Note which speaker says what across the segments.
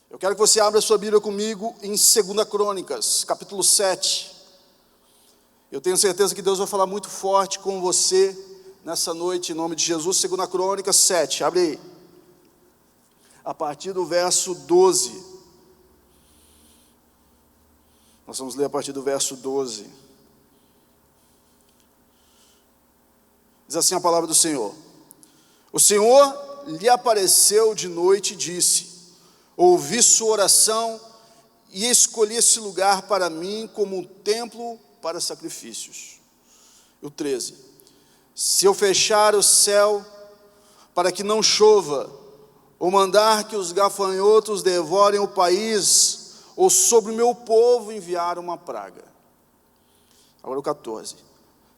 Speaker 1: Eu quero que você abra sua Bíblia comigo em 2 Crônicas, capítulo 7. Eu tenho certeza que Deus vai falar muito forte com você nessa noite, em nome de Jesus. 2 Crônicas 7, abre aí. A partir do verso 12. Nós vamos ler a partir do verso 12. Diz assim a palavra do Senhor. O Senhor lhe apareceu de noite e disse: ouvi sua oração e escolhi esse lugar para mim como um templo para sacrifícios. O 13. Se eu fechar o céu para que não chova, ou mandar que os gafanhotos devorem o país, ou sobre o meu povo enviar uma praga. Agora o 14.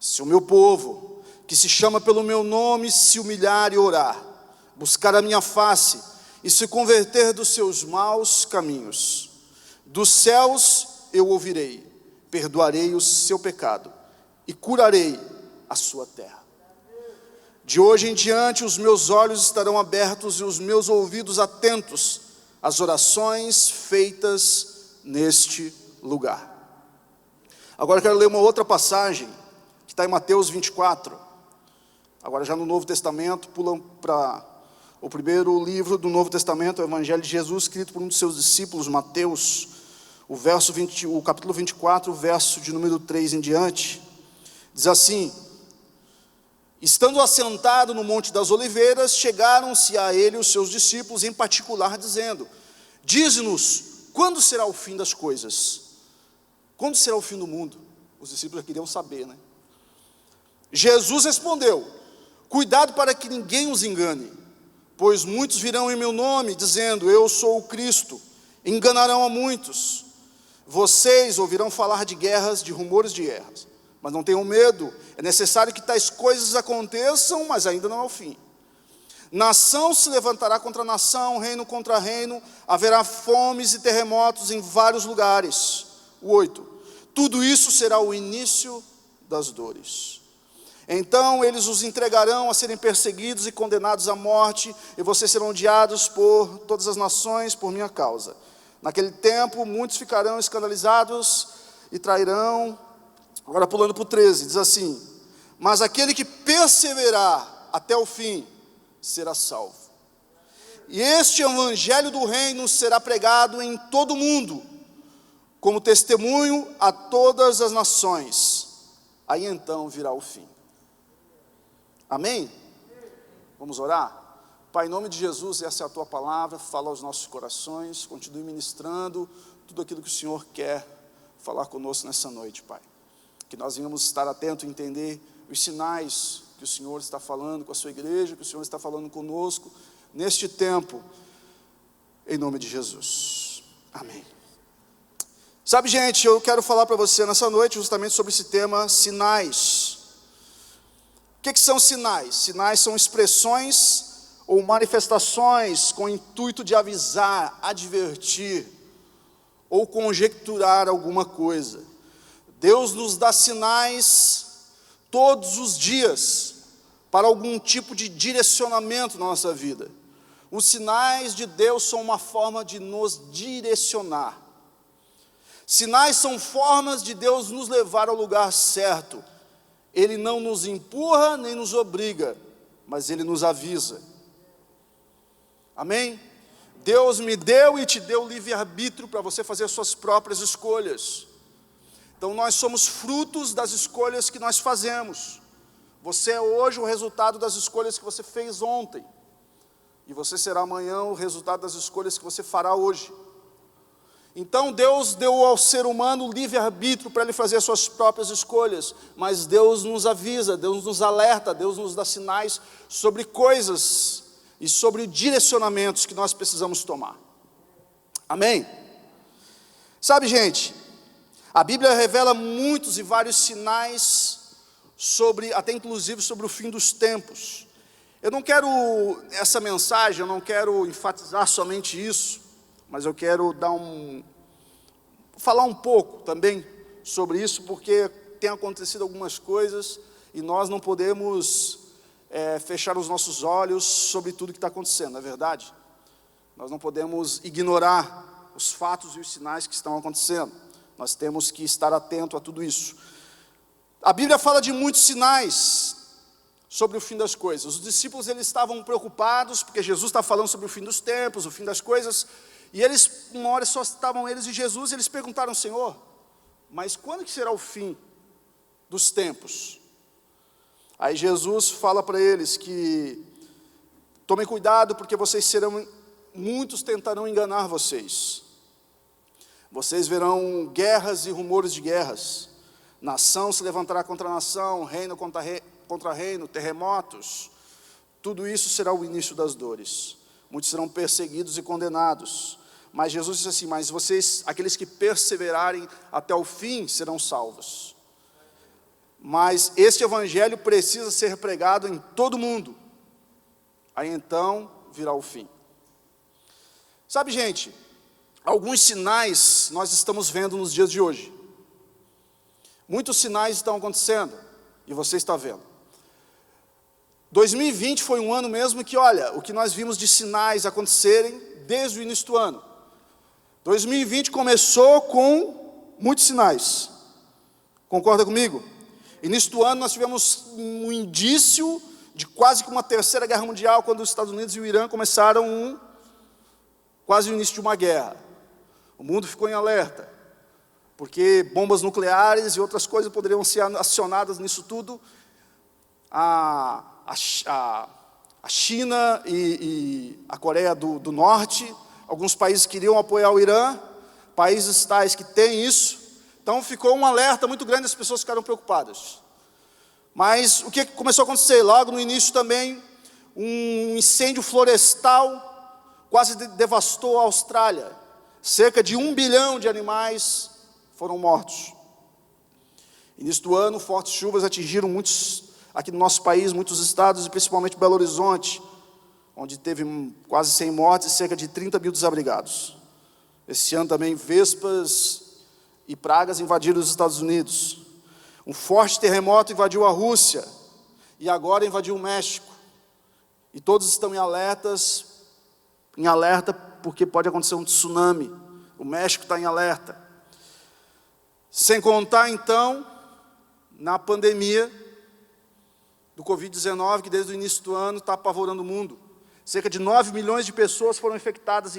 Speaker 1: Se o meu povo, que se chama pelo meu nome, se humilhar e orar, buscar a minha face e se converter dos seus maus caminhos, dos céus eu ouvirei, perdoarei o seu pecado e curarei a sua terra. De hoje em diante os meus olhos estarão abertos e os meus ouvidos atentos às orações feitas neste lugar. Agora eu quero ler uma outra passagem que está em Mateus 24. Agora já no Novo Testamento, pulam para o primeiro livro do Novo Testamento, o Evangelho de Jesus, escrito por um dos seus discípulos, Mateus, o capítulo 24, o verso de número 3 em diante, diz assim: estando assentado no Monte das Oliveiras, chegaram-se a ele os seus discípulos, em particular, dizendo: dize-nos, quando será o fim das coisas? Quando será o fim do mundo? Os discípulos queriam saber, né? Jesus respondeu: cuidado para que ninguém os engane, pois muitos virão em meu nome, dizendo: eu sou o Cristo, enganarão a muitos. Vocês ouvirão falar de guerras, de rumores de guerras, mas não tenham medo, é necessário que tais coisas aconteçam, mas ainda não é o fim. Nação se levantará contra nação, reino contra reino, haverá fomes e terremotos em vários lugares. O 8. Tudo isso será o início das dores. Então eles os entregarão a serem perseguidos e condenados à morte, e vocês serão odiados por todas as nações por minha causa. Naquele tempo muitos ficarão escandalizados e trairão. Agora pulando para o 13, diz assim: mas aquele que perseverar até o fim será salvo. E este evangelho do reino será pregado em todo o mundo, como testemunho a todas as nações. Aí então virá o fim. Amém? Vamos orar? Pai, em nome de Jesus, essa é a Tua palavra, fala aos nossos corações, continue ministrando tudo aquilo que o Senhor quer falar conosco nessa noite, Pai. Que nós venhamos estar atentos e entender os sinais que o Senhor está falando com a sua igreja, que o Senhor está falando conosco neste tempo, em nome de Jesus. Amém. Sabe, gente, eu quero falar para você nessa noite justamente sobre esse tema, sinais. O que são sinais? Sinais são expressões ou manifestações com o intuito de avisar, advertir ou conjecturar alguma coisa. Deus nos dá sinais todos os dias para algum tipo de direcionamento na nossa vida. Os sinais de Deus são uma forma de nos direcionar. Sinais são formas de Deus nos levar ao lugar certo. Ele não nos empurra nem nos obriga, mas Ele nos avisa. Amém? Deus me deu e te deu livre-arbítrio para você fazer as suas próprias escolhas. Então nós somos frutos das escolhas que nós fazemos. Você é hoje o resultado das escolhas que você fez ontem. E você será amanhã o resultado das escolhas que você fará hoje. Então Deus deu ao ser humano livre-arbítrio para ele fazer as suas próprias escolhas. Mas Deus nos avisa, Deus nos alerta, Deus nos dá sinais sobre coisas e sobre direcionamentos que nós precisamos tomar. Amém? Sabe, gente, a Bíblia revela muitos e vários sinais até inclusive sobre o fim dos tempos. Eu não quero, essa mensagem, eu não quero enfatizar somente isso, mas eu quero falar um pouco também sobre isso, porque tem acontecido algumas coisas e nós não podemos fechar os nossos olhos sobre tudo que está acontecendo, não é verdade? Nós não podemos ignorar os fatos e os sinais que estão acontecendo. Nós temos que estar atento a tudo isso. A Bíblia fala de muitos sinais sobre o fim das coisas. Os discípulos, eles estavam preocupados, porque Jesus está falando sobre o fim dos tempos, o fim das coisas, e eles, uma hora só estavam eles e Jesus, e eles perguntaram: Senhor, mas quando que será o fim dos tempos? Aí Jesus fala para eles que tomem cuidado, porque muitos tentarão enganar vocês. Vocês verão guerras e rumores de guerras. Nação se levantará contra nação, reino contra reino, terremotos. Tudo isso será o início das dores. Muitos serão perseguidos e condenados. Mas Jesus disse assim: mas vocês, aqueles que perseverarem até o fim, serão salvos. Mas este evangelho precisa ser pregado em todo mundo. Aí então virá o fim. Sabe, gente, alguns sinais nós estamos vendo nos dias de hoje. Muitos sinais estão acontecendo, e você está vendo. 2020 foi um ano mesmo que, olha, o que nós vimos de sinais acontecerem desde o início do ano. 2020 começou com muitos sinais. Concorda comigo? Início do ano nós tivemos um indício de quase que uma terceira guerra mundial, quando os Estados Unidos e o Irã começaram quase o início de uma guerra. O mundo ficou em alerta, porque bombas nucleares e outras coisas poderiam ser acionadas nisso tudo. A China e a Coreia do Norte, alguns países queriam apoiar o Irã, países tais que têm isso. Então ficou um alerta muito grande, as pessoas ficaram preocupadas. Mas o que começou a acontecer? Logo no início também, um incêndio florestal quase devastou a Austrália. Cerca de 1 bilhão de animais foram mortos. Início do ano, fortes chuvas atingiram muitos, aqui no nosso país, muitos estados, e principalmente Belo Horizonte, onde teve quase 100 mortes e cerca de 30 mil desabrigados. Esse ano também, vespas e pragas invadiram os Estados Unidos. Um forte terremoto invadiu a Rússia, e agora invadiu o México. E todos estão em alerta, porque pode acontecer um tsunami. O México está em alerta. Sem contar, então, na pandemia do Covid-19, que desde o início do ano está apavorando o mundo. Cerca de 9 milhões de pessoas foram infectadas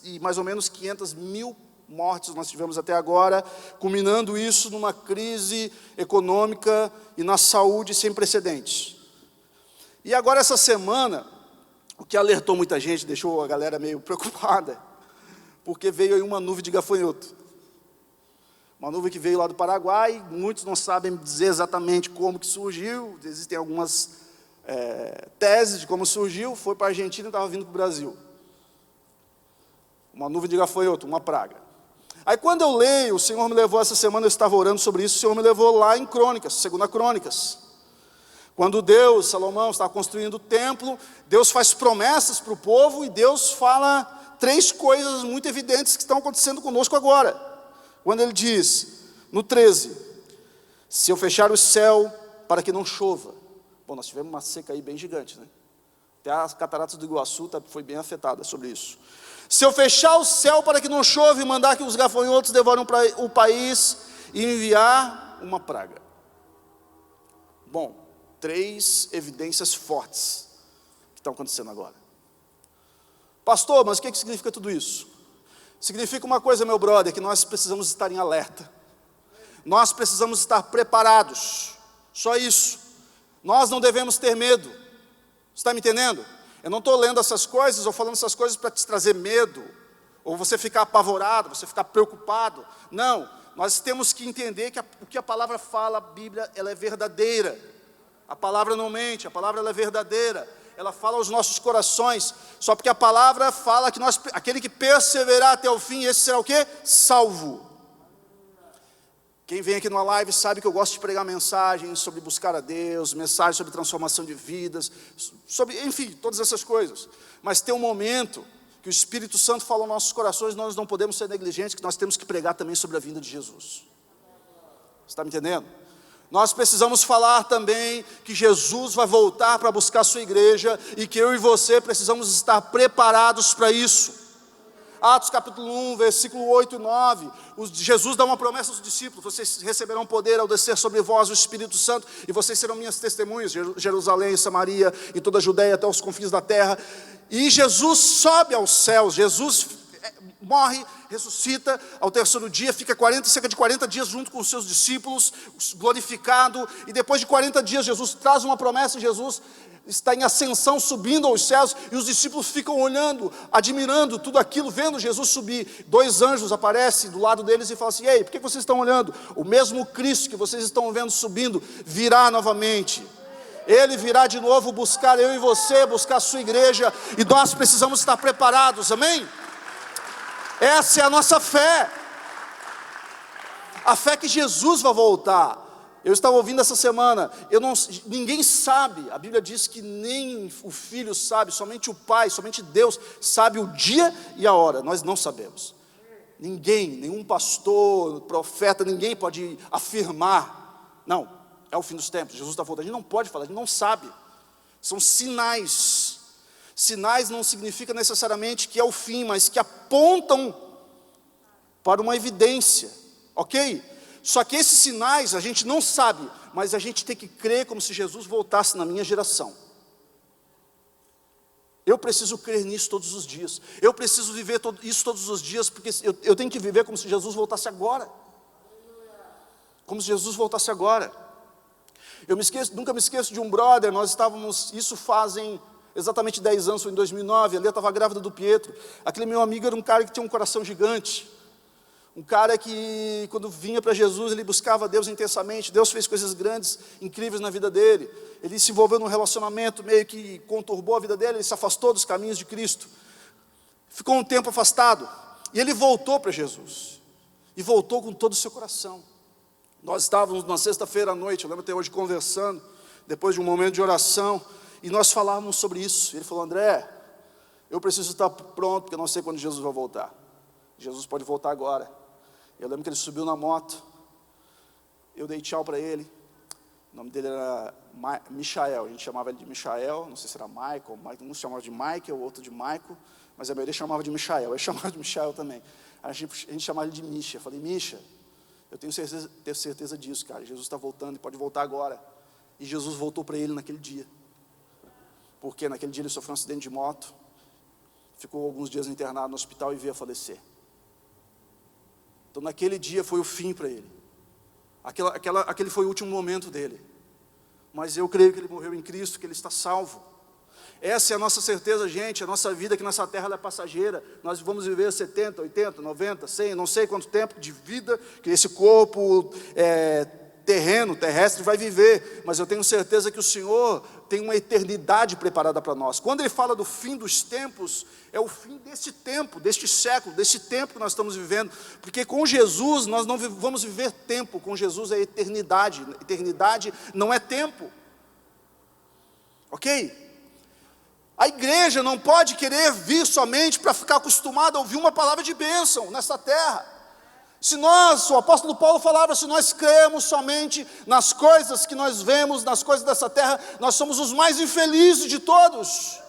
Speaker 1: e mais ou menos 500 mil mortes nós tivemos até agora, culminando isso numa crise econômica e na saúde sem precedentes. E agora essa semana, o que alertou muita gente, deixou a galera meio preocupada, porque veio aí uma nuvem de gafanhoto. Uma nuvem que veio lá do Paraguai, muitos não sabem dizer exatamente como que surgiu, existem algumas teses de como surgiu, foi para a Argentina e estava vindo para o Brasil. Uma nuvem de gafanhoto, uma praga. Aí quando eu leio, o Senhor me levou essa semana, eu estava orando sobre isso, o Senhor me levou lá em Crônicas, 2 Crônicas. Quando Salomão estava construindo o templo, Deus faz promessas para o povo e Deus fala 3 coisas muito evidentes que estão acontecendo conosco agora. Quando ele diz, no 13, se eu fechar o céu para que não chova. Bom, nós tivemos uma seca aí bem gigante, né? Até as cataratas do Iguaçu foi bem afetada sobre isso. Se eu fechar o céu para que não chova e mandar que os gafanhotos devorem o país e enviar uma praga. Bom, 3 evidências fortes que estão acontecendo agora. Pastor, mas o que significa tudo isso? Significa uma coisa, meu brother, que nós precisamos estar em alerta. Nós precisamos estar preparados. Só isso. Nós não devemos ter medo. Você está me entendendo? Eu não estou lendo essas coisas ou falando essas coisas para te trazer medo, ou você ficar apavorado, você ficar preocupado. Não, nós temos que entender que o que a palavra fala, a Bíblia, ela é verdadeira. A palavra não mente, a palavra ela é verdadeira. Ela fala aos nossos corações, só porque a palavra fala que aquele que perseverar até o fim, esse será o quê? Salvo. Quem vem aqui numa live sabe que eu gosto de pregar mensagens sobre buscar a Deus, mensagens sobre transformação de vidas, sobre, enfim, todas essas coisas. Mas tem um momento que o Espírito Santo fala aos nossos corações, nós não podemos ser negligentes, que nós temos que pregar também sobre a vinda de Jesus. Você está me entendendo? Nós precisamos falar também que Jesus vai voltar para buscar a sua igreja e que eu e você precisamos estar preparados para isso. Atos capítulo 1, versículo 8 e 9, Jesus dá uma promessa aos discípulos: vocês receberão poder ao descer sobre vós o Espírito Santo, e vocês serão minhas testemunhas, Jerusalém, Samaria e toda a Judeia até os confins da terra. E Jesus sobe aos céus, Jesus morre, ressuscita ao terceiro dia, fica cerca de 40 dias junto com os seus discípulos, glorificado, e depois de 40 dias Jesus traz uma promessa, e Jesus está em ascensão, subindo aos céus, e os discípulos ficam olhando, admirando tudo aquilo, vendo Jesus subir. 2 anjos aparecem do lado deles e falam assim: ei, por que vocês estão olhando? O mesmo Cristo que vocês estão vendo subindo, virá novamente. Ele virá de novo buscar eu e você, buscar a sua igreja, e nós precisamos estar preparados, amém? Essa é a nossa fé, a fé que Jesus vai voltar. Eu estava ouvindo essa semana, ninguém sabe, a Bíblia diz que nem o Filho sabe, somente o Pai, somente Deus sabe o dia e a hora, nós não sabemos. Ninguém, nenhum pastor, profeta, ninguém pode afirmar, não, é o fim dos tempos, Jesus está voltando. A gente não pode falar, a gente não sabe, são sinais. Sinais não significa necessariamente que é o fim, mas que apontam para uma evidência, ok? Só que esses sinais a gente não sabe, mas a gente tem que crer como se Jesus voltasse na minha geração. Eu preciso crer nisso todos os dias, eu preciso viver isso todos os dias, porque eu tenho que viver como se Jesus voltasse agora. Como se Jesus voltasse agora. Nunca me esqueço de um brother, nós estávamos, isso fazem exatamente 10 anos, foi em 2009, ali eu estava grávida do Pietro. Aquele meu amigo era um cara que tinha um coração gigante, um cara que quando vinha para Jesus, ele buscava Deus intensamente. Deus fez coisas grandes, incríveis na vida dele. Ele se envolveu num relacionamento meio que conturbou a vida dele, ele se afastou dos caminhos de Cristo, ficou um tempo afastado, e ele voltou para Jesus, e voltou com todo o seu coração. Nós estávamos numa sexta-feira à noite, eu lembro até hoje conversando, depois de um momento de oração, e nós falávamos sobre isso. Ele falou: André, eu preciso estar pronto, porque eu não sei quando Jesus vai voltar. Jesus pode voltar agora. Eu lembro que ele subiu na moto, eu dei tchau para ele. O nome dele era Michael, a gente chamava ele de Michael, não sei se era Michael, um chamava de Michael, outro de Michael, mas a maioria chamava de Michael, eu chamava de Michael também. A gente chamava ele de Misha. Eu falei: Misha, eu tenho certeza disso, cara, Jesus está voltando e pode voltar agora. E Jesus voltou para ele naquele dia, porque naquele dia ele sofreu um acidente de moto, ficou alguns dias internado no hospital e veio a falecer. Então naquele dia foi o fim para ele, aquele foi o último momento dele, mas eu creio que ele morreu em Cristo, que ele está salvo. Essa é a nossa certeza, gente. A nossa vida aqui nessa terra ela é passageira. Nós vamos viver 70, 80, 90, 100, não sei quanto tempo de vida que esse corpo terrestre vai viver, mas eu tenho certeza que o Senhor tem uma eternidade preparada para nós. Quando Ele fala do fim dos tempos, é o fim deste tempo, deste século, deste tempo que nós estamos vivendo, porque com Jesus nós não vamos viver tempo, com Jesus é eternidade. Eternidade não é tempo, ok? A igreja não pode querer vir somente para ficar acostumada a ouvir uma palavra de bênção nessa terra. Se nós, o apóstolo Paulo falava, se nós cremos somente nas coisas que nós vemos, nas coisas dessa terra, nós somos os mais infelizes de todos.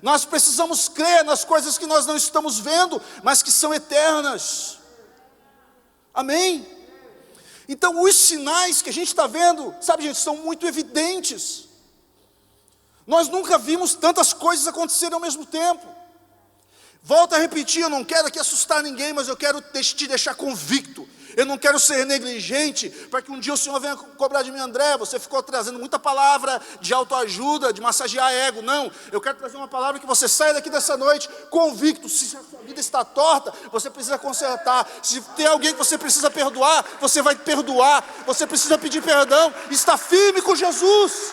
Speaker 1: Nós precisamos crer nas coisas que nós não estamos vendo, mas que são eternas. Amém? Então os sinais que a gente está vendo, sabe gente, são muito evidentes. Nós nunca vimos tantas coisas acontecerem ao mesmo tempo. Volto a repetir, eu não quero aqui assustar ninguém, mas eu quero te deixar convicto. Eu não quero ser negligente, para que um dia o Senhor venha cobrar de mim: André, você ficou trazendo muita palavra de autoajuda, de massagear ego. Não, eu quero trazer uma palavra que você saia daqui dessa noite convicto. Se a sua vida está torta, você precisa consertar. Se tem alguém que você precisa perdoar, você vai perdoar. Você precisa pedir perdão, está firme com Jesus.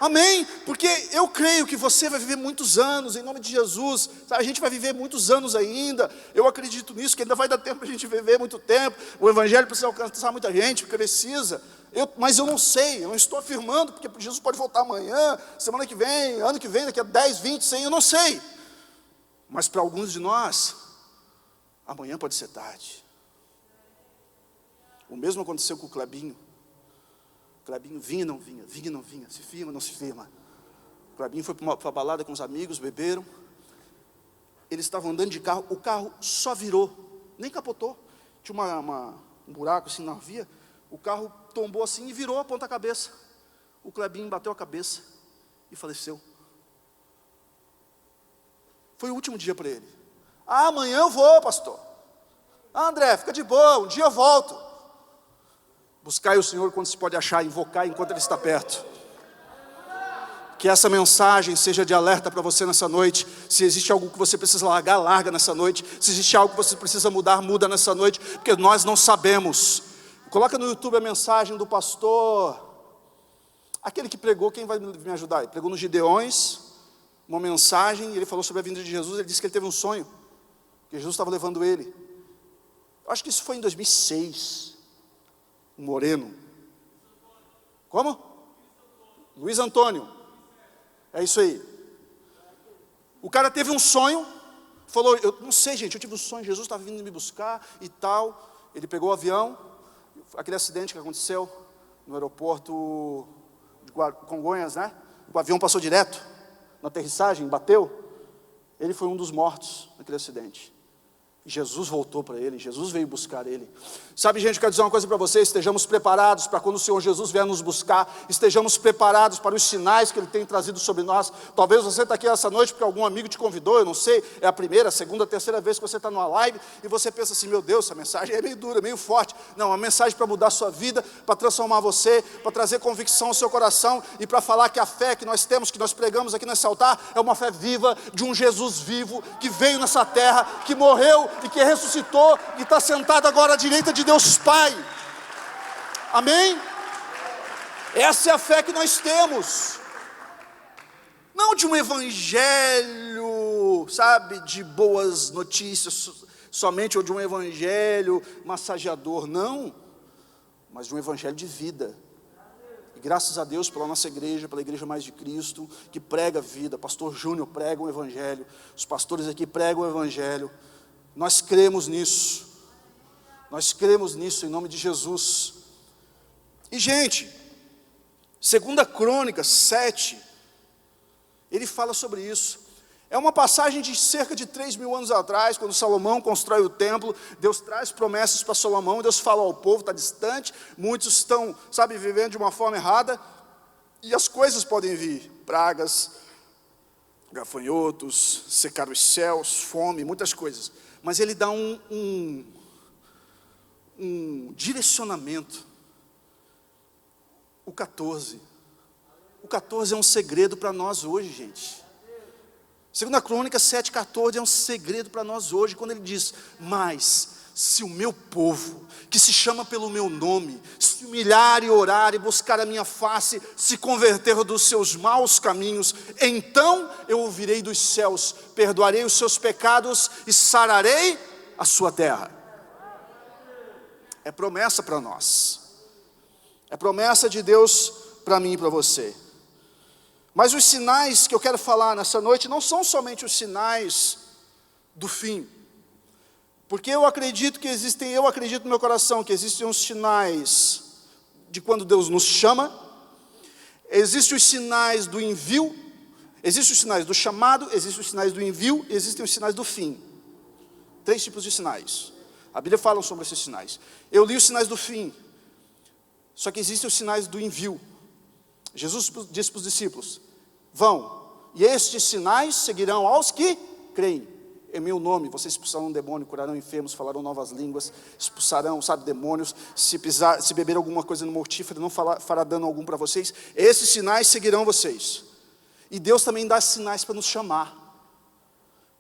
Speaker 1: Amém? Porque eu creio que você vai viver muitos anos, em nome de Jesus. A gente vai viver muitos anos ainda. Eu acredito nisso, que ainda vai dar tempo para a gente viver muito tempo. O Evangelho precisa alcançar muita gente, porque precisa. Mas eu não sei, eu não estou afirmando, porque Jesus pode voltar amanhã, semana que vem, ano que vem, daqui a 10, 20, 100, eu não sei. Mas para alguns de nós, amanhã pode ser tarde. O mesmo aconteceu com o Clebinho. Clebinho vinha e não vinha, se firma, não se firma. O Clebinho foi para uma balada com os amigos, beberam. Eles estavam andando de carro, o carro só virou, nem capotou. Tinha um buraco assim na via, o carro tombou assim e virou a ponta cabeça. O Clebinho bateu a cabeça e faleceu. Foi o último dia para ele. Ah, amanhã eu vou, pastor. Ah, André, fica de boa, um dia eu volto. Buscai o Senhor quando se pode achar, invocar enquanto Ele está perto. Que essa mensagem seja de alerta para você nessa noite. Se existe algo que você precisa largar, larga nessa noite. Se existe algo que você precisa mudar, muda nessa noite. Porque nós não sabemos. Coloca no YouTube a mensagem do pastor, aquele que pregou, quem vai me ajudar? Ele pregou nos Gideões, uma mensagem, e ele falou sobre a vinda de Jesus. Ele disse que ele teve um sonho, que Jesus estava levando ele. Eu acho que isso foi em 2006. Um moreno. Como? Luiz Antônio. É isso aí. O cara teve um sonho, falou, eu não sei, gente, eu tive um sonho, Jesus estava vindo me buscar e tal. Ele pegou o avião, aquele acidente que aconteceu no aeroporto de Congonhas, né? O avião passou direto na aterrissagem, bateu. Ele foi um dos mortos naquele acidente. Jesus voltou para ele, Jesus veio buscar ele. Sabe, gente, eu quero dizer uma coisa para vocês: estejamos preparados para quando o Senhor Jesus vier nos buscar, estejamos preparados para os sinais que Ele tem trazido sobre nós. Talvez você está aqui essa noite porque algum amigo te convidou, eu não sei, é a primeira, a segunda, a terceira vez que você está numa live, e você pensa assim, meu Deus, essa mensagem é meio dura, meio forte. Não, uma mensagem para mudar a sua vida, para transformar você, para trazer convicção ao seu coração, e para falar que a fé que nós temos, que nós pregamos aqui nesse altar, é uma fé viva, de um Jesus vivo, que veio nessa terra, que morreu, e que ressuscitou, e está sentado agora à direita de Deus Pai. Amém? Essa é a fé que nós temos. Não de um evangelho, sabe, de boas notícias somente, ou de um evangelho massageador, não, mas de um evangelho de vida. E graças a Deus pela nossa igreja, pela Igreja Mais de Cristo, que prega vida. Pastor Júnior prega o evangelho, os pastores aqui pregam o evangelho. Nós cremos nisso. Nós cremos nisso em nome de Jesus. E, gente, 2 Crônicas 7, ele fala sobre isso. É uma passagem de cerca de 3.000 anos atrás, quando Salomão constrói o templo. Deus traz promessas para Salomão, Deus fala ao povo, está distante, muitos estão, sabe, vivendo de uma forma errada, e as coisas podem vir, pragas, gafanhotos, secar os céus, fome, muitas coisas. Mas ele dá um direcionamento. O 14 é um segredo para nós hoje, gente. 2 Crônicas 7,14 é um segredo para nós hoje, quando ele diz, mas se o meu povo, que se chama pelo meu nome, se humilhar e orar e buscar a minha face, se converter dos seus maus caminhos, então eu ouvirei dos céus, perdoarei os seus pecados e sararei a sua terra. É promessa para nós. É promessa de Deus para mim e para você. Mas os sinais que eu quero falar nessa noite não são somente os sinais do fim. Porque eu acredito no meu coração que existem os sinais de quando Deus nos chama, existem os sinais do envio, existem os sinais do chamado, existem os sinais do envio, existem os sinais do fim. 3 tipos de sinais. A Bíblia fala sobre esses sinais. Eu li os sinais do fim, só que existem os sinais do envio. Jesus disse para os discípulos, vão, e estes sinais seguirão aos que creem. Em meu nome, vocês expulsarão um demônio, curarão enfermos, falarão novas línguas, expulsarão, demônios, se beber alguma coisa no mortífero, não fará dano algum para vocês. Esses sinais seguirão vocês. E Deus também dá sinais para nos chamar.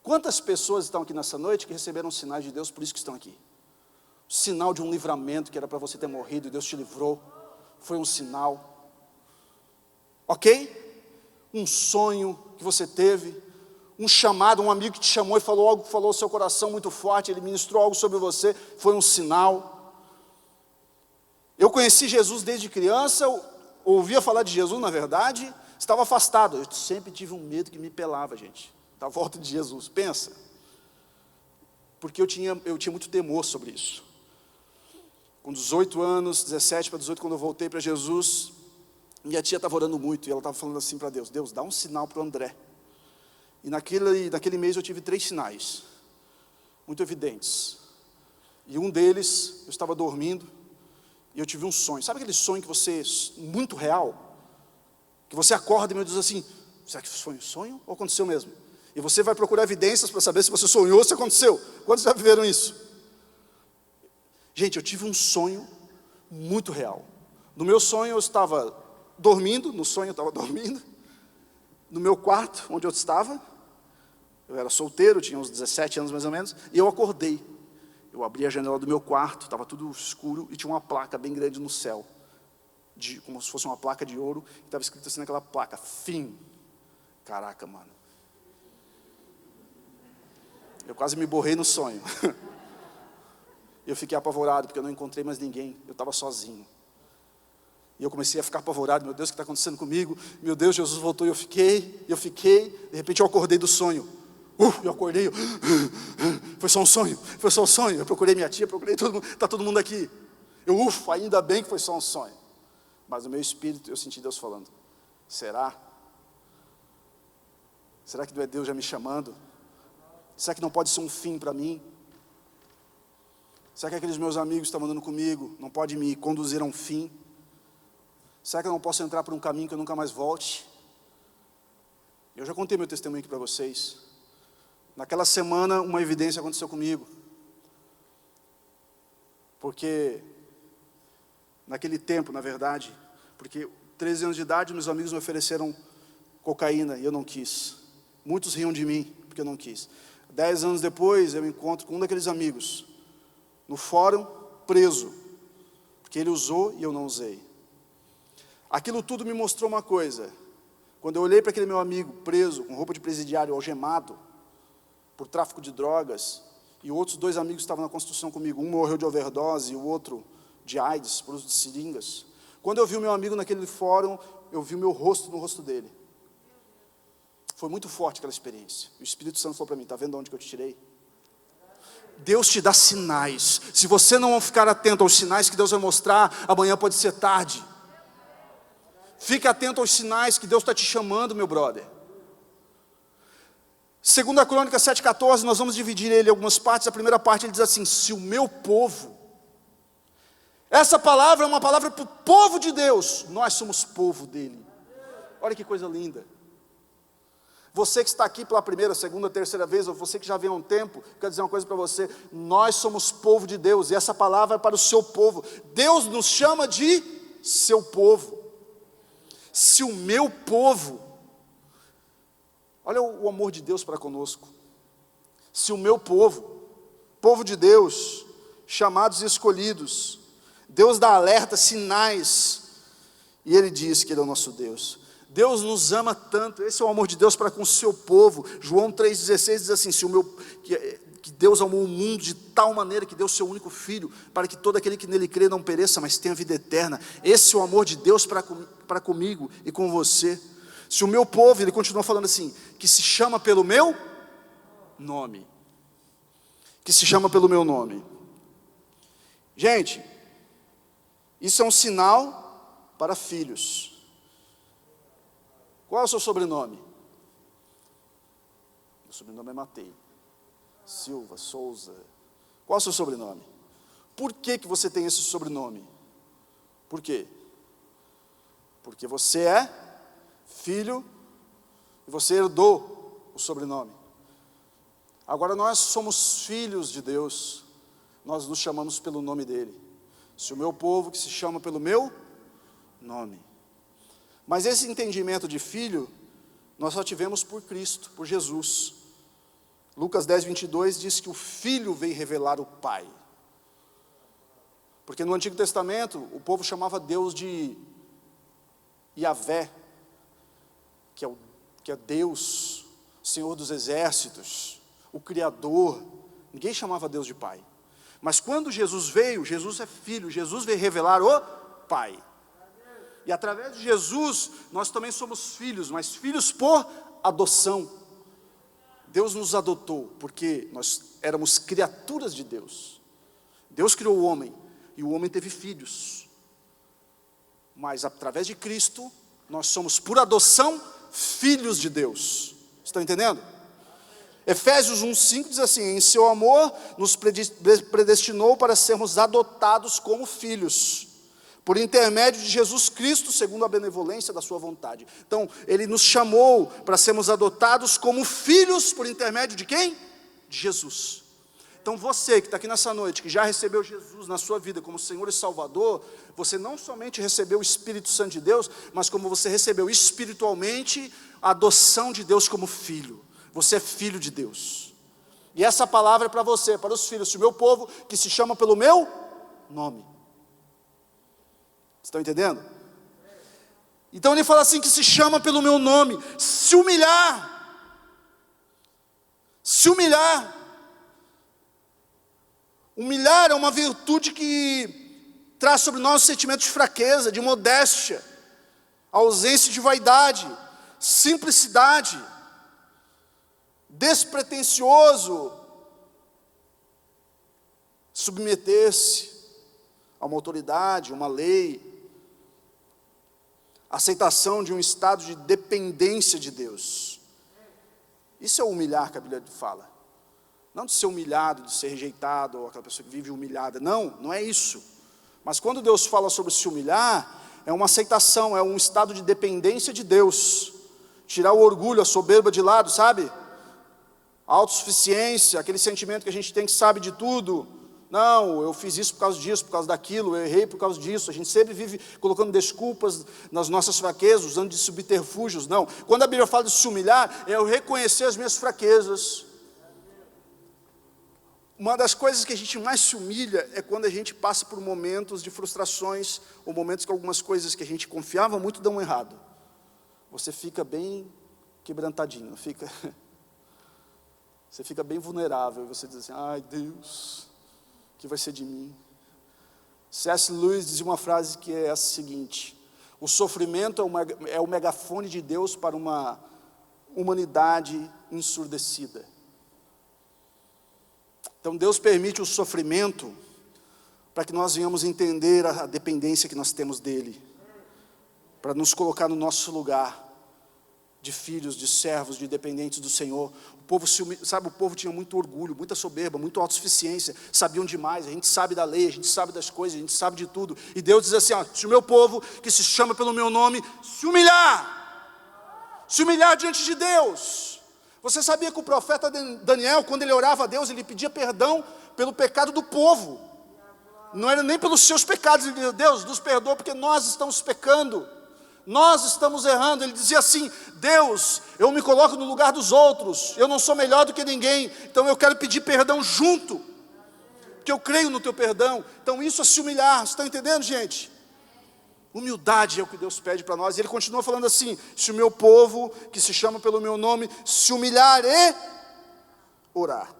Speaker 1: Quantas pessoas estão aqui nessa noite que receberam sinais de Deus, por isso que estão aqui? O sinal de um livramento, que era para você ter morrido, e Deus te livrou, foi um sinal. Ok? Um sonho que você teve, um chamado, um amigo que te chamou e falou algo que falou ao seu coração muito forte, ele ministrou algo sobre você, foi um sinal. Eu conheci Jesus desde criança, ouvia falar de Jesus, na verdade, estava afastado. Eu sempre tive um medo que me pelava, gente, da volta de Jesus, pensa. Porque eu tinha muito temor sobre isso. Com 18 anos, 17 para 18, quando eu voltei para Jesus, Minha tia estava orando muito, e ela estava falando assim para Deus: Deus, dá um sinal para o André. E naquele mês eu tive 3 sinais, muito evidentes. E um deles, eu estava dormindo, e eu tive um sonho. Sabe aquele sonho que você, muito real? Que você acorda e me diz assim: será que foi um sonho ou aconteceu mesmo? E você vai procurar evidências para saber se você sonhou ou se aconteceu. Quantos já viveram isso? Gente, eu tive um sonho muito real. No meu sonho eu estava dormindo, no meu quarto, onde eu estava. Eu era solteiro, tinha uns 17 anos mais ou menos, e eu acordei. Eu abri a janela do meu quarto, estava tudo escuro, e tinha uma placa bem grande no céu, como se fosse uma placa de ouro, e estava escrito assim naquela placa: fim. Caraca, mano. Eu quase me borrei no sonho. Eu fiquei apavorado, porque eu não encontrei mais ninguém, eu estava sozinho. E eu comecei a ficar apavorado: meu Deus, o que está acontecendo comigo? Meu Deus, Jesus voltou, e eu fiquei, de repente eu acordei do sonho. Eu acordei, foi só um sonho, eu procurei minha tia, procurei todo mundo, está todo mundo aqui. Ainda bem que foi só um sonho. Mas no meu espírito eu senti Deus falando: será? Será que não é Deus já me chamando? Será que não pode ser um fim para mim? Será que aqueles meus amigos que estão andando comigo não podem me conduzir a um fim? Será que eu não posso entrar por um caminho que eu nunca mais volte? Eu já contei meu testemunho aqui para vocês. Naquela semana, uma evidência aconteceu comigo. Porque, naquele tempo, na verdade, porque 13 anos de idade, meus amigos me ofereceram cocaína e eu não quis. Muitos riam de mim, porque eu não quis. 10 anos depois, eu me encontro com um daqueles amigos, no fórum, preso, porque ele usou e eu não usei. Aquilo tudo me mostrou uma coisa. Quando eu olhei para aquele meu amigo preso, com roupa de presidiário, algemado, por tráfico de drogas, e outros 2 amigos estavam na construção comigo, um morreu de overdose e o outro de AIDS, por uso de seringas. Quando eu vi o meu amigo naquele fórum, eu vi o meu rosto no rosto dele. Foi muito forte aquela experiência. O Espírito Santo falou para mim: está vendo onde que eu te tirei? Deus te dá sinais. Se você não ficar atento aos sinais que Deus vai mostrar, amanhã pode ser tarde. Fique atento aos sinais que Deus está te chamando, meu brother. 2 Crônicas 7,14, nós vamos dividir ele em algumas partes. A primeira parte ele diz assim: se o meu povo. Essa palavra é uma palavra para o povo de Deus. Nós somos povo dele. Olha que coisa linda. Você que está aqui pela primeira, segunda, terceira vez, ou você que já vem há um tempo, quero dizer uma coisa para você: nós somos povo de Deus, e essa palavra é para o seu povo. Deus nos chama de seu povo. Se o meu povo. Olha o amor de Deus para conosco. Se o meu povo, povo de Deus, chamados e escolhidos, Deus dá alerta, sinais, e Ele diz que Ele é o nosso Deus. Deus nos ama tanto, esse é o amor de Deus para com o seu povo. João 3,16 diz assim: que Deus amou o mundo de tal maneira que deu o seu único Filho, para que todo aquele que nele crê não pereça, mas tenha vida eterna. Esse é o amor de Deus para comigo e com você. Se o meu povo, ele continua falando assim, que se chama pelo meu nome. Que se chama pelo meu nome. Gente, isso é um sinal para filhos. Qual é o seu sobrenome? Meu sobrenome é Matei. Silva, Souza. Qual é o seu sobrenome? Por que você tem esse sobrenome? Por quê? Porque você é filho e você herdou o sobrenome. Agora nós somos filhos de Deus, nós nos chamamos pelo nome dele. Se o meu povo que se chama pelo meu nome. Mas esse entendimento de filho, nós só tivemos por Cristo, por Jesus. Lucas 10:22 diz que o Filho veio revelar o Pai. Porque no Antigo Testamento, o povo chamava Deus de Yahvé, que é Deus, Senhor dos exércitos, o Criador. Ninguém chamava Deus de Pai. Mas quando Jesus veio, Jesus é Filho, Jesus veio revelar o Pai. E através de Jesus, nós também somos filhos, mas filhos por adoção. Deus nos adotou, porque nós éramos criaturas de Deus. Deus criou o homem, e o homem teve filhos. mas através de Cristo, nós somos por adoção filhos de Deus. Estão entendendo? Efésios 1:5 diz assim: em seu amor nos predestinou para sermos adotados como filhos, por intermédio de Jesus Cristo, segundo a benevolência da sua vontade. Então, Ele nos chamou para sermos adotados como filhos, por intermédio de quem? De Jesus. Então você que está aqui nessa noite, que já recebeu Jesus na sua vida como Senhor e Salvador, você não somente recebeu o Espírito Santo de Deus, mas como você recebeu espiritualmente a adoção de Deus como filho. Você é filho de Deus. E essa palavra é para você, para os filhos do meu povo, que se chama pelo meu nome. Estão entendendo? Então ele fala assim, que se chama pelo meu nome, se humilhar. Se humilhar. Humilhar é uma virtude que traz sobre nós um sentimento de fraqueza, de modéstia, ausência de vaidade, simplicidade, despretensioso, submeter-se a uma autoridade, uma lei, aceitação de um estado de dependência de Deus. Isso é o humilhar que a Bíblia fala. Não de ser humilhado, de ser rejeitado, ou aquela pessoa que vive humilhada. Não, não é isso. Mas quando Deus fala sobre se humilhar, é uma aceitação, é um estado de dependência de Deus. Tirar o orgulho, a soberba de lado, sabe? A autossuficiência, aquele sentimento que a gente tem que sabe de tudo. Não, eu fiz isso por causa disso, por causa daquilo, eu errei por causa disso. A gente sempre vive colocando desculpas nas nossas fraquezas, usando de subterfúgios. Não, quando a Bíblia fala de se humilhar, é eu reconhecer as minhas fraquezas. Uma das coisas que a gente mais se humilha é quando a gente passa por momentos de frustrações, ou momentos que algumas coisas que a gente confiava muito dão errado. Você fica bem quebrantadinho, você fica bem vulnerável, e você diz assim, ai Deus, o que vai ser de mim? C.S. Lewis dizia uma frase que é a seguinte: o sofrimento é o megafone de Deus para uma humanidade ensurdecida. Então Deus permite o sofrimento para que nós venhamos entender a dependência que nós temos dEle, para nos colocar no nosso lugar de filhos, de servos, de dependentes do Senhor. O povo sabe, o povo tinha muito orgulho, muita soberba, muita autossuficiência, sabiam demais, a gente sabe da lei, a gente sabe das coisas, a gente sabe de tudo. E Deus diz assim, ó, se o meu povo, que se chama pelo meu nome, se humilhar diante de Deus. Você sabia que o profeta Daniel, quando ele orava a Deus, ele pedia perdão pelo pecado do povo. Não era nem pelos seus pecados. Ele dizia, Deus, nos perdoa porque nós estamos pecando. Nós estamos errando. Ele dizia assim, Deus, eu me coloco no lugar dos outros. Eu não sou melhor do que ninguém. Então eu quero pedir perdão junto. Porque eu creio no teu perdão. Então isso é se humilhar. Vocês estão entendendo, gente? Humildade é o que Deus pede para nós. E Ele continua falando assim, se o meu povo, que se chama pelo meu nome, se humilhar e orar.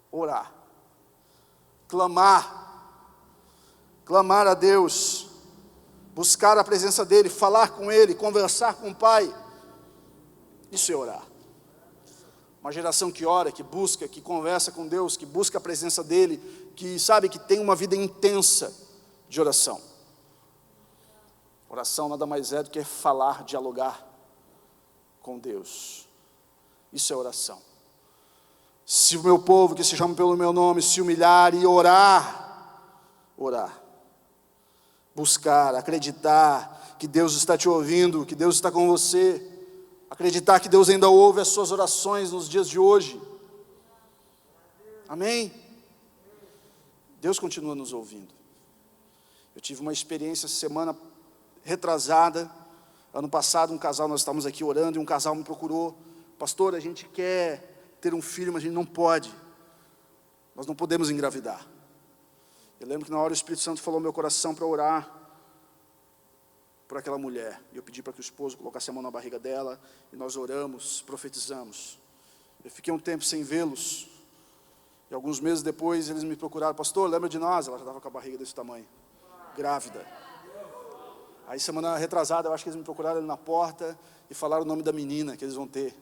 Speaker 1: Orar. Clamar a Deus. Buscar a presença dEle, falar com Ele, conversar com o Pai. Isso é orar. Uma geração que ora, que busca, que conversa com Deus, que busca a presença dEle, que sabe que tem uma vida intensa de oração. Oração nada mais é do que falar, dialogar com Deus. Isso é oração. Se o meu povo, que se chama pelo meu nome, se humilhar e orar, buscar, acreditar que Deus está te ouvindo, que Deus está com você, acreditar que Deus ainda ouve as suas orações nos dias de hoje. Amém? Deus continua nos ouvindo. Eu tive uma experiência essa semana retrasada, ano passado, um casal, nós estávamos aqui orando, e um casal me procurou, pastor, a gente quer ter um filho, mas a gente não pode, nós não podemos engravidar. Eu lembro que na hora o Espírito Santo falou no meu coração para orar por aquela mulher, e eu pedi para que o esposo colocasse a mão na barriga dela, e nós oramos, profetizamos. Eu fiquei um tempo sem vê-los, e alguns meses depois eles me procuraram, pastor, lembra de nós? Ela já estava com a barriga desse tamanho, grávida. Aí semana retrasada, eu acho que eles me procuraram ali na porta e falaram o nome da menina que eles vão ter.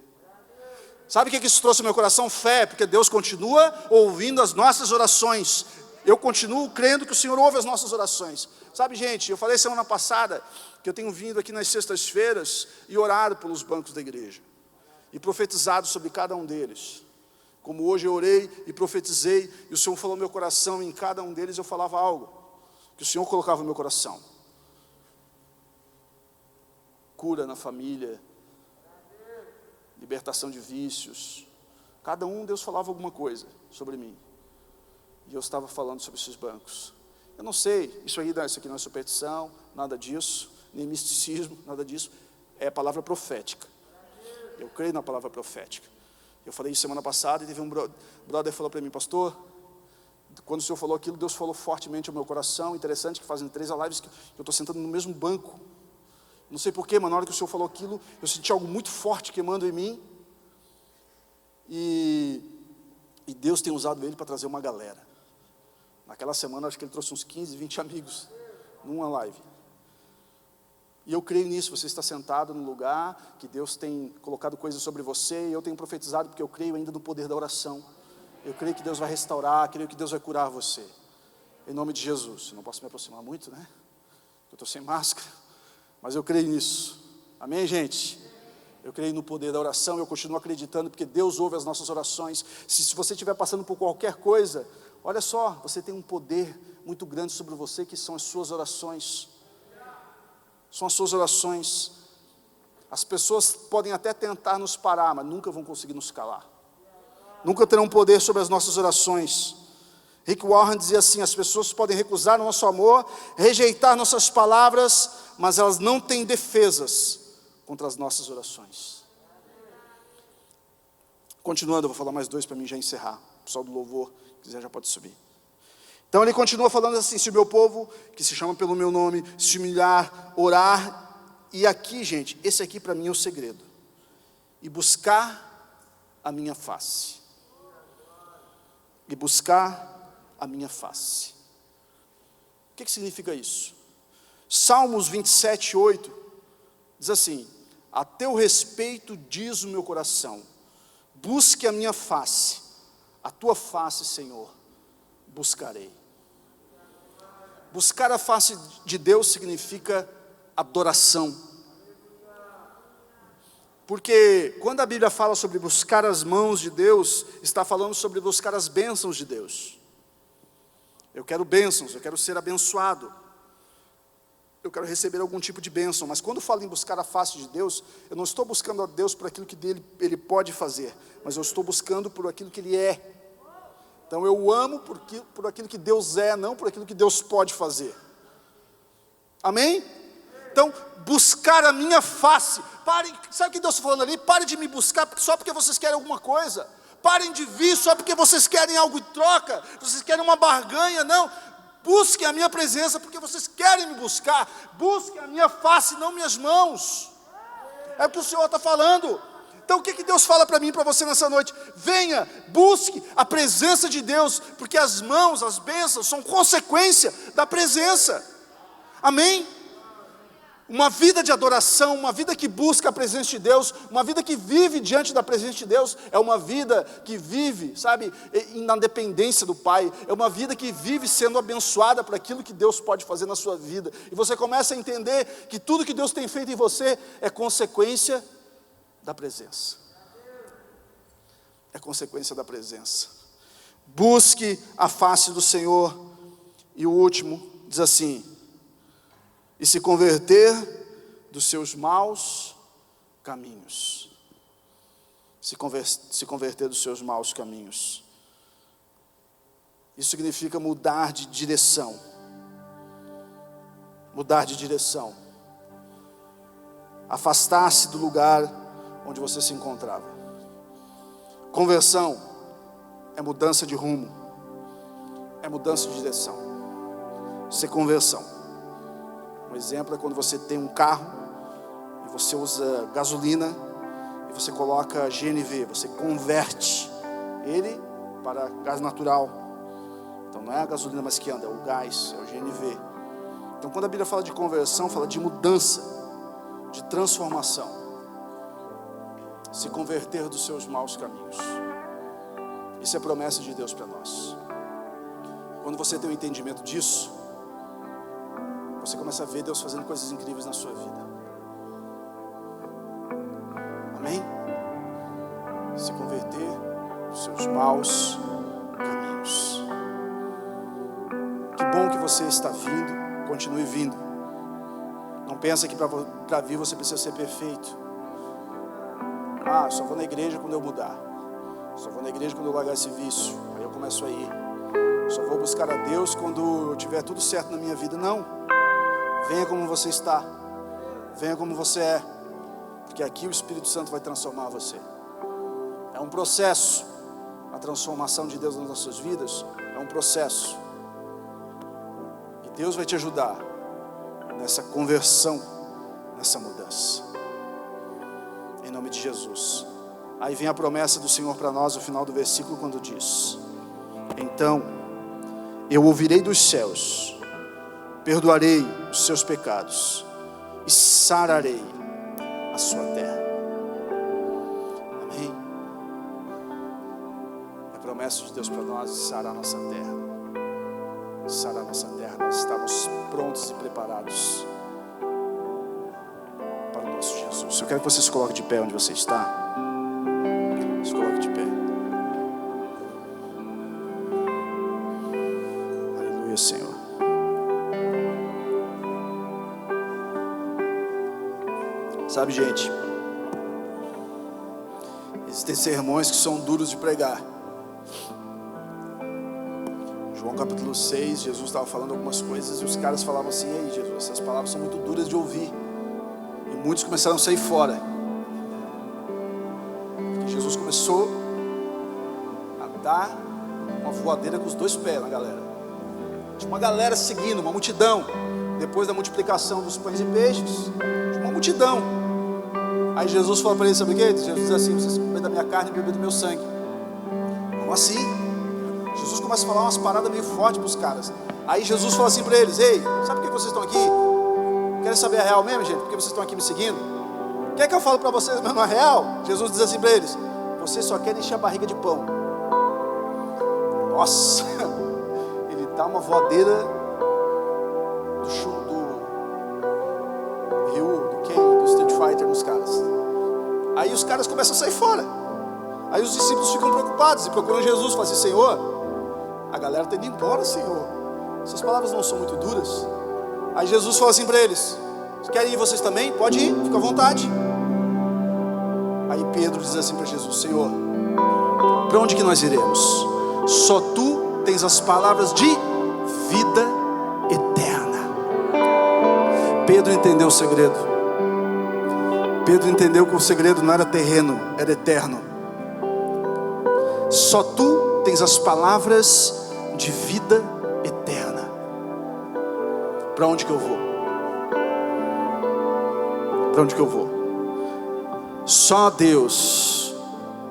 Speaker 1: Sabe o que isso trouxe ao meu coração? Fé, porque Deus continua ouvindo as nossas orações. Eu continuo crendo que o Senhor ouve as nossas orações. Sabe, gente, eu falei semana passada que eu tenho vindo aqui nas sextas-feiras e orado pelos bancos da igreja. E profetizado sobre cada um deles. Como hoje eu orei e profetizei, e o Senhor falou no meu coração, e em cada um deles eu falava algo que o Senhor colocava no meu coração. Cura na família, libertação de vícios. Cada um, Deus falava alguma coisa sobre mim. E eu estava falando sobre esses bancos. Eu não sei, isso aqui não é superstição, nada disso, nem misticismo, nada disso. É palavra profética. Eu creio na palavra profética. Eu falei isso semana passada e teve um brother falou para mim, pastor, quando o senhor falou aquilo, Deus falou fortemente ao meu coração. Interessante que fazem 3 lives que eu estou sentando no mesmo banco. Não sei porquê, mas na hora que o senhor falou aquilo, eu senti algo muito forte queimando em mim. E Deus tem usado ele para trazer uma galera. Naquela semana, acho que ele trouxe uns 15, 20 amigos, numa live. E eu creio nisso, você está sentado no lugar, que Deus tem colocado coisas sobre você, e eu tenho profetizado, porque eu creio ainda no poder da oração. Eu creio que Deus vai restaurar, creio que Deus vai curar você. Em nome de Jesus. Eu não posso me aproximar muito, né? Eu estou sem máscara, mas eu creio nisso. Amém, gente? Eu creio no poder da oração, eu continuo acreditando, porque Deus ouve as nossas orações. Se você estiver passando por qualquer coisa, olha só, você tem um poder muito grande sobre você, que são as suas orações. São as suas orações. As pessoas podem até tentar nos parar, mas nunca vão conseguir nos calar. Nunca terão poder sobre as nossas orações. Rick Warren dizia assim, as pessoas podem recusar o nosso amor, rejeitar nossas palavras, mas elas não têm defesas contra as nossas orações. Continuando, eu vou falar mais 2 para mim já encerrar. O pessoal do louvor, se quiser já pode subir. Então ele continua falando assim, se o meu povo, que se chama pelo meu nome, se humilhar, orar, e aqui, gente, esse aqui para mim é o segredo, e buscar a minha face. E buscar a minha face. O que significa isso? Salmos 27, 8, diz assim, a teu respeito diz o meu coração, busque a minha face, a tua face, Senhor, buscarei. Buscar a face de Deus significa adoração. Porque quando a Bíblia fala sobre buscar as mãos de Deus, está falando sobre buscar as bênçãos de Deus. Eu quero bênçãos, eu quero ser abençoado. Eu quero receber algum tipo de bênção. Mas quando falo em buscar a face de Deus, eu não estou buscando a Deus por aquilo que Ele pode fazer, mas eu estou buscando por aquilo que Ele é. Então eu o amo por aquilo que Deus é, não por aquilo que Deus pode fazer. Amém? Então, buscar a minha face. Parem, sabe o que Deus está falando ali? Parem de me buscar só porque vocês querem alguma coisa. Parem de vir só porque vocês querem algo em troca. Vocês querem uma barganha, não. Busquem a minha presença porque vocês querem me buscar. Busquem a minha face, não minhas mãos. É o que o Senhor está falando. Então o que Deus fala para mim e para você nessa noite? Venha, busque a presença de Deus, porque as mãos, as bênçãos são consequência da presença. Amém? Uma vida de adoração, uma vida que busca a presença de Deus, uma vida que vive diante da presença de Deus, é uma vida que vive, sabe, na dependência do Pai, é uma vida que vive sendo abençoada por aquilo que Deus pode fazer na sua vida, e você começa a entender que tudo que Deus tem feito em você é consequência da presença. É consequência da presença. Busque a face do Senhor, e o último diz assim, e se converter dos seus maus caminhos. Se converter dos seus maus caminhos. Isso significa mudar de direção. Mudar de direção. Afastar-se do lugar onde você se encontrava. Conversão é mudança de rumo. É mudança de direção. Isso é conversão. Um exemplo é quando você tem um carro e você usa gasolina e você coloca GNV, você converte ele para gás natural. Então não é a gasolina mais que anda, é o gás, é o GNV. Então quando a Bíblia fala de conversão, fala de mudança, de transformação. Se converter dos seus maus caminhos. Isso é promessa de Deus para nós. Quando você tem um entendimento disso, você começa a ver Deus fazendo coisas incríveis na sua vida. Amém? Se converter dos seus maus caminhos. Que bom que você está vindo, continue vindo. Não pensa que para vir você precisa ser perfeito. Ah, só vou na igreja quando eu mudar. Só vou na igreja quando eu largar esse vício. Aí eu começo a ir. Só vou buscar a Deus quando eu tiver tudo certo na minha vida. Não. Venha como você está. Venha como você é. Porque aqui o Espírito Santo vai transformar você. É um processo. A transformação de Deus nas nossas vidas é um processo. E Deus vai te ajudar nessa conversão, nessa mudança. Em nome de Jesus. Aí vem a promessa do Senhor para nós, no final do versículo, quando diz: então eu ouvirei dos céus, perdoarei os seus pecados e sararei a sua terra. Amém? É a promessa de Deus para nós de sarar a nossa terra. Sarar a nossa terra. Nós estamos prontos e preparados para o nosso Jesus. Eu quero que você se coloque de pé onde você está. Se coloque de pé. Aleluia, Senhor. Sabe, gente, existem sermões que são duros de pregar. João capítulo 6, Jesus estava falando algumas coisas e os caras falavam assim: ei, Jesus, essas palavras são muito duras de ouvir. E muitos começaram a sair fora. Porque Jesus começou a dar uma voadeira com os dois pés na galera. Tinha uma galera seguindo, uma multidão. Depois da multiplicação dos pães e peixes, tinha uma multidão. Aí Jesus falou para eles: sabe o que? Jesus diz assim: vocês comem da minha carne e bebem do meu sangue. Como assim? Jesus começa a falar umas paradas meio fortes para os caras. Aí Jesus fala assim para eles: ei, sabe por que vocês estão aqui? Querem saber a real mesmo, gente? Por que vocês estão aqui me seguindo? Quer que eu falo para vocês mesmo a real? Jesus diz assim para eles: vocês só querem encher a barriga de pão. Nossa, ele dá uma voadeira do Street Fighter nos caras. Aí os caras começam a sair fora. Aí os discípulos ficam preocupados e procuram Jesus, falam assim: Senhor, a galera está indo embora, Senhor. Essas palavras não são muito duras. Aí Jesus fala assim para eles: querem ir vocês também? Pode ir, fica à vontade. Aí Pedro diz assim para Jesus: Senhor, para onde que nós iremos? Só tu tens as palavras de vida eterna. Pedro entendeu o segredo. Pedro entendeu que o segredo não era terreno, era eterno. Só tu tens as palavras de vida eterna. Para onde que eu vou? Para onde que eu vou? Só Deus,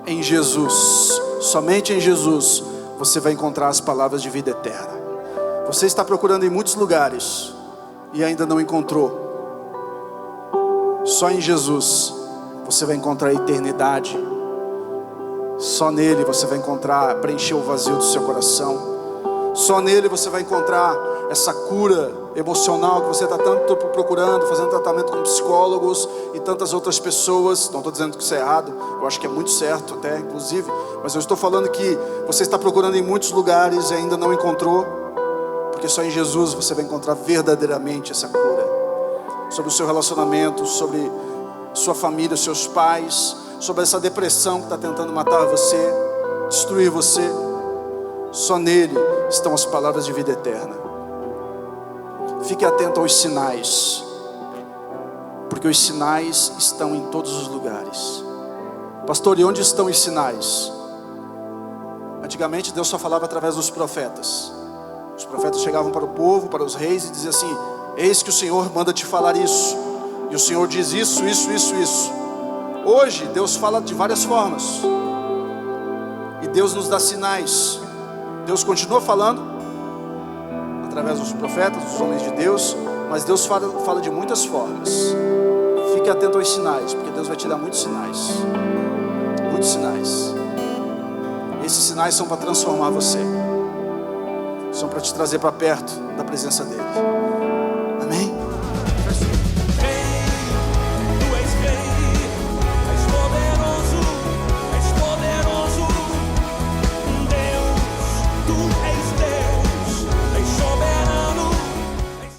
Speaker 1: em Jesus, somente em Jesus, você vai encontrar as palavras de vida eterna. Você está procurando em muitos lugares e ainda não encontrou. Só em Jesus você vai encontrar a eternidade. Só nele você vai encontrar, preencher o vazio do seu coração. Só nele você vai encontrar essa cura emocional que você está tanto procurando, fazendo tratamento com psicólogos e tantas outras pessoas. Não estou dizendo que isso é errado, eu acho que é muito certo até, inclusive. Mas eu estou falando que você está procurando em muitos lugares e ainda não encontrou. Porque só em Jesus você vai encontrar verdadeiramente essa cura. Sobre o seu relacionamento, sobre sua família, seus pais, sobre essa depressão que está tentando matar você, destruir você. Só nele estão as palavras de vida eterna. Fique atento aos sinais, porque os sinais estão em todos os lugares. Pastor, e onde estão os sinais? Antigamente Deus só falava através dos profetas. Os profetas chegavam para o povo, para os reis e diziam assim: eis que o Senhor manda te falar isso. E o Senhor diz isso, isso, isso, isso. Hoje Deus fala de várias formas. E Deus nos dá sinais. Deus continua falando através dos profetas, dos homens de Deus, mas Deus fala de muitas formas. Fique atento aos sinais, porque Deus vai te dar muitos sinais. Muitos sinais. Esses sinais são para transformar você. São para te trazer para perto da presença dEle.